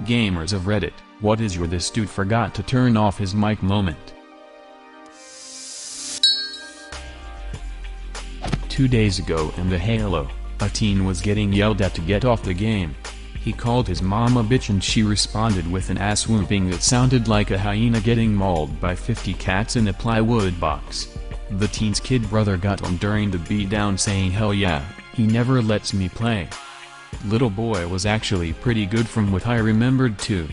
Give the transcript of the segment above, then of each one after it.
Gamers of Reddit, what is your "this dude forgot to turn off his mic" moment? 2 days ago in the Halo, a teen was getting yelled at to get off the game. He called his mom a bitch and she responded with an ass whooping that sounded like a hyena getting mauled by 50 cats in a plywood box. The teen's kid brother got on during the beatdown saying hell yeah, he never lets me play. Little boy was actually pretty good from what I remembered too.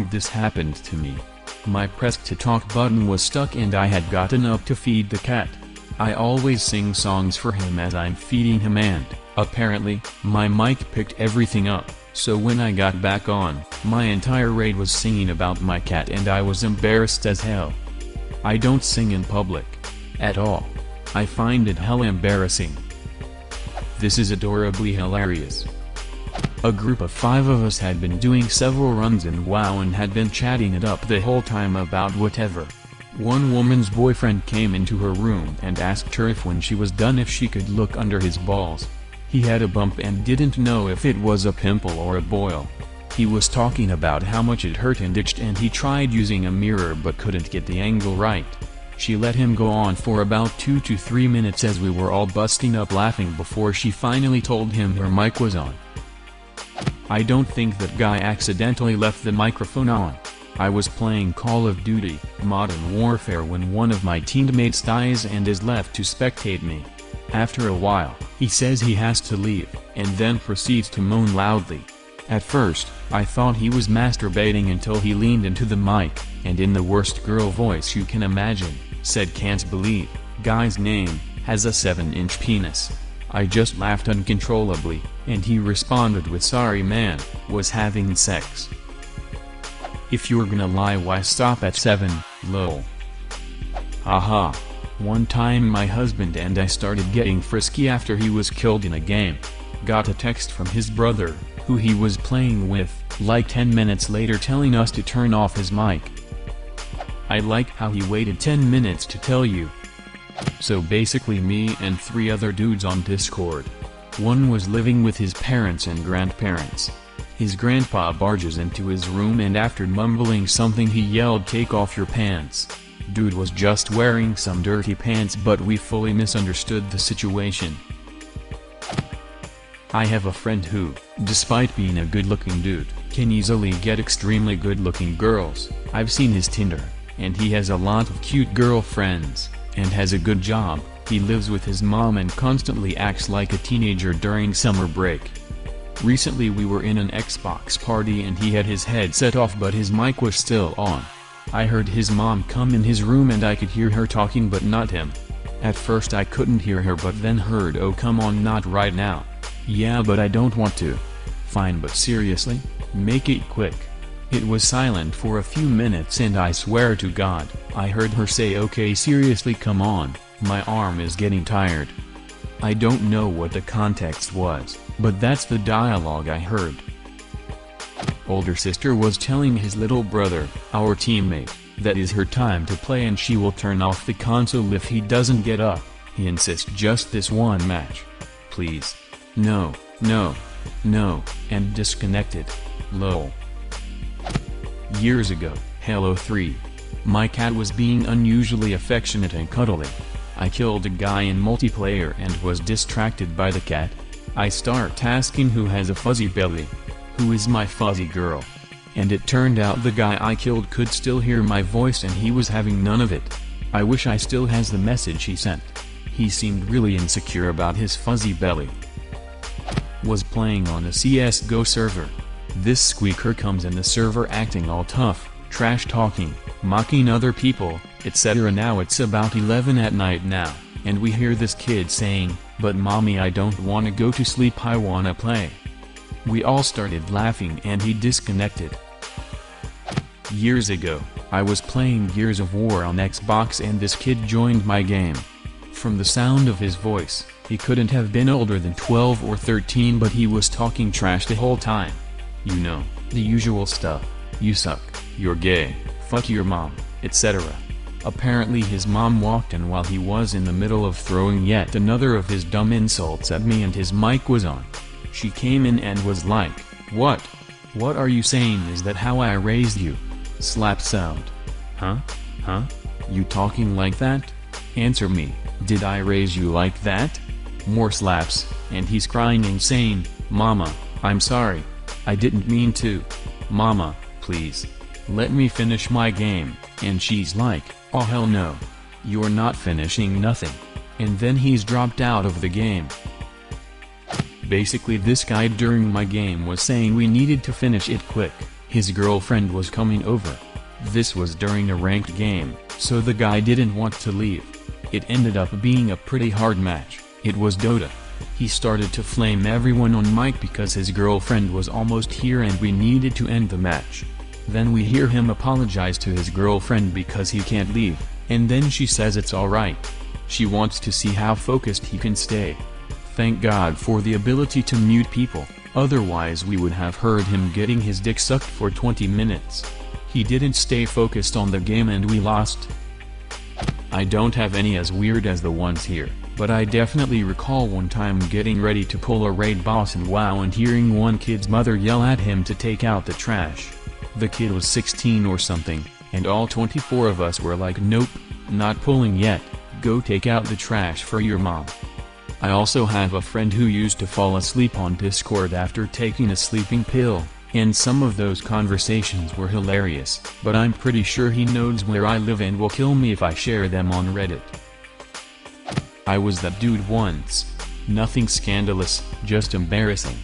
This happened to me. My press to talk button was stuck and I had gotten up to feed the cat. I always sing songs for him as I'm feeding him and, apparently, my mic picked everything up, so when I got back on, my entire raid was singing about my cat and I was embarrassed as hell. I don't sing in public. At all. I find it hella embarrassing. This is adorably hilarious. A group of 5 of us had been doing several runs in WoW and had been chatting it up the whole time about whatever. One woman's boyfriend came into her room and asked her if when she was done if she could look under his balls. He had a bump and didn't know if it was a pimple or a boil. He was talking about how much it hurt and itched and he tried using a mirror but couldn't get the angle right. She let him go on for about 2 to 3 minutes as we were all busting up laughing before she finally told him her mic was on. I don't think that guy accidentally left the microphone on. I was playing Call of Duty, Modern Warfare when one of my teammates dies and is left to spectate me. After a while, he says he has to leave, and then proceeds to moan loudly. At first, I thought he was masturbating until he leaned into the mic, and in the worst girl voice you can imagine, said "Can't believe, guy's name, has a 7-inch penis." I just laughed uncontrollably, and he responded with "Sorry man, was having sex." If you're gonna lie, why stop at 7, lol. Haha. One time my husband and I started getting frisky after he was killed in a game. Got a text from his brother, who he was playing with, like 10 minutes later telling us to turn off his mic. I like how he waited 10 minutes to tell you. So basically me and 3 other dudes on Discord. One was living with his parents and grandparents. His grandpa barges into his room and after mumbling something he yelled, "Take off your pants." Dude was just wearing some dirty pants but we fully misunderstood the situation. I have a friend who, despite being a good-looking dude, can easily get extremely good-looking girls. I've seen his Tinder, and he has a lot of cute girlfriends, and has a good job. He lives with his mom and constantly acts like a teenager during summer break. Recently we were in an Xbox party and he had his headset off but his mic was still on. I heard his mom come in his room and I could hear her talking but not him. At first I couldn't hear her but then heard "Oh come on, not right now." "Yeah but I don't want to." "Fine but seriously, make it quick." It was silent for a few minutes and I swear to God, I heard her say "Okay seriously come on, my arm is getting tired." I don't know what the context was, but that's the dialogue I heard. Older sister was telling his little brother, our teammate, that is her time to play and she will turn off the console if he doesn't get up. He insists just this one match. Please. No, no, no, and disconnected. Lol. Years ago, Halo 3. My cat was being unusually affectionate and cuddly. I killed a guy in multiplayer and was distracted by the cat. I start asking who has a fuzzy belly. Who is my fuzzy girl? And it turned out the guy I killed could still hear my voice and he was having none of it. I wish I still has the message he sent. He seemed really insecure about his fuzzy belly. Was playing on a CSGO server. This squeaker comes in the server acting all tough, trash talking, mocking other people, etc. Now it's about 11 at night now, and we hear this kid saying, "But mommy, I don't wanna go to sleep, I wanna play." We all started laughing and he disconnected. Years ago, I was playing Gears of War on Xbox and this kid joined my game. From the sound of his voice, he couldn't have been older than 12 or 13 but he was talking trash the whole time. You know, the usual stuff. You suck, you're gay, fuck your mom, etc. Apparently his mom walked in while he was in the middle of throwing yet another of his dumb insults at me and his mic was on. She came in and was like, "What? What are you saying? Is that how I raised you? Slap sound. Huh? Huh? You talking like that? Answer me, did I raise you like that? More slaps, and he's crying and saying, Mama, I'm sorry. I didn't mean to. Mama, please. Let me finish my game. And she's like, oh hell no. You're not finishing nothing. And then he's dropped out of the game. Basically this guy during my game was saying we needed to finish it quick. His girlfriend was coming over. This was during a ranked game, so the guy didn't want to leave. It ended up being a pretty hard match. It was Dota. He started to flame everyone on mic because his girlfriend was almost here and we needed to end the match. Then we hear him apologize to his girlfriend because he can't leave, and then she says it's alright. She wants to see how focused he can stay. Thank God for the ability to mute people, otherwise we would have heard him getting his dick sucked for 20 minutes. He didn't stay focused on the game and we lost. I don't have any as weird as the ones here, but I definitely recall one time getting ready to pull a raid boss in WoW and hearing one kid's mother yell at him to take out the trash. The kid was 16 or something, and all 24 of us were like, nope, not pulling yet, go take out the trash for your mom. I also have a friend who used to fall asleep on Discord after taking a sleeping pill, and some of those conversations were hilarious, but I'm pretty sure he knows where I live and will kill me if I share them on Reddit. I was that dude once. Nothing scandalous, just embarrassing.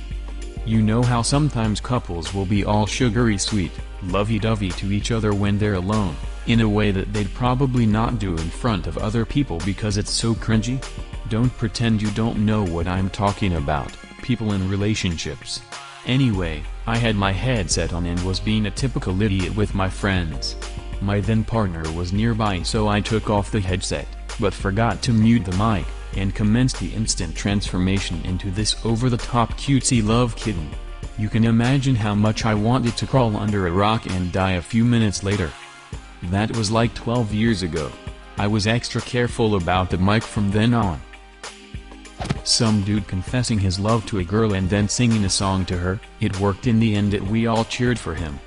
You know how sometimes couples will be all sugary sweet, lovey-dovey to each other when they're alone, in a way that they'd probably not do in front of other people because it's so cringy? Don't pretend you don't know what I'm talking about, people in relationships. Anyway, I had my headset on and was being a typical idiot with my friends. My then partner was nearby, so I took off the headset, but forgot to mute the mic, and commenced the instant transformation into this over-the-top cutesy love kitten. You can imagine how much I wanted to crawl under a rock and die a few minutes later. That was like 12 years ago. I was extra careful about the mic from then on. Some dude confessing his love to a girl and then singing a song to her. It worked in the end and we all cheered for him.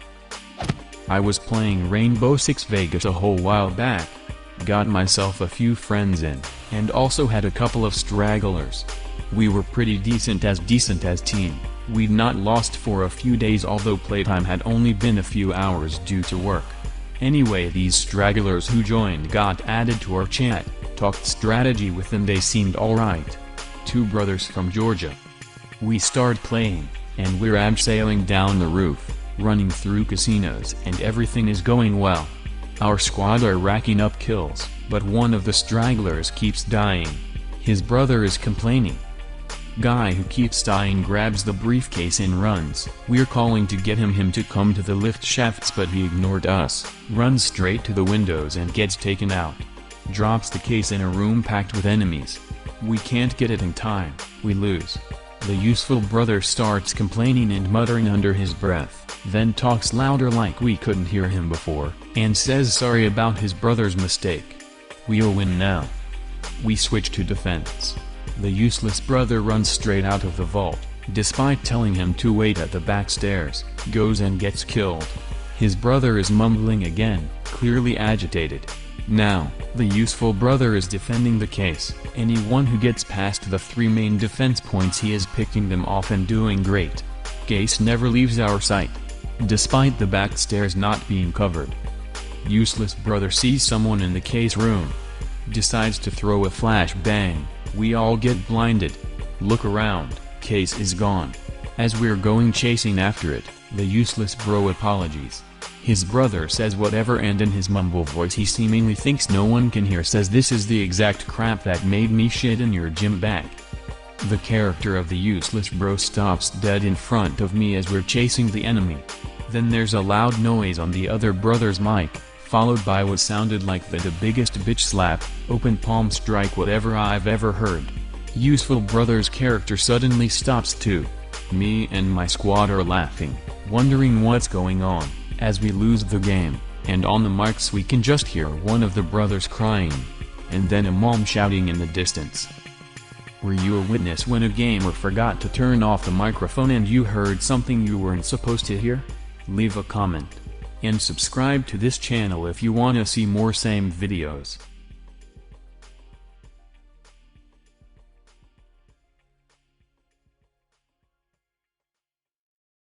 I was playing Rainbow Six Vegas a whole while back. Got myself a few friends in, and also had a couple of stragglers. We were pretty decent as team. We'd not lost for a few days, although playtime had only been a few hours due to work. Anyway, these stragglers who joined got added to our chat, talked strategy with them, they seemed alright. Two brothers from Georgia. We start playing, and we're abseiling down the roof, running through casinos, and everything is going well. Our squad are racking up kills, but one of the stragglers keeps dying. His brother is complaining. Guy who keeps dying grabs the briefcase and runs. We're calling to get him to come to the lift shafts, but he ignored us, runs straight to the windows and gets taken out. Drops the case in a room packed with enemies. We can't get it in time, we lose. The useful brother starts complaining and muttering under his breath, then talks louder like we couldn't hear him before, and says sorry about his brother's mistake. We'll win now. We switch to defense. The useless brother runs straight out of the vault, despite telling him to wait at the back stairs, goes and gets killed. His brother is mumbling again, clearly agitated. Now, the useful brother is defending the case. Anyone who gets past the 3 main defense points, he is picking them off and doing great. Case never leaves our sight, despite the back stairs not being covered. Useless brother sees someone in the case room. Decides to throw a flashbang. We all get blinded. Look around, case is gone. As we're going chasing after it, the useless bro apologies. His brother says whatever, and in his mumble voice he seemingly thinks no one can hear says, "This is the exact crap that made me shit in your gym bag." The character of the useless bro stops dead in front of me as we're chasing the enemy. Then there's a loud noise on the other brother's mic, followed by what sounded like the biggest bitch slap, open palm strike whatever I've ever heard. Useful brother's character suddenly stops too. Me and my squad are laughing, wondering what's going on, as we lose the game, and on the mics we can just hear one of the brothers crying, and then a mom shouting in the distance. Were you a witness when a gamer forgot to turn off the microphone and you heard something you weren't supposed to hear? Leave a comment. And subscribe to this channel if you wanna see more same videos.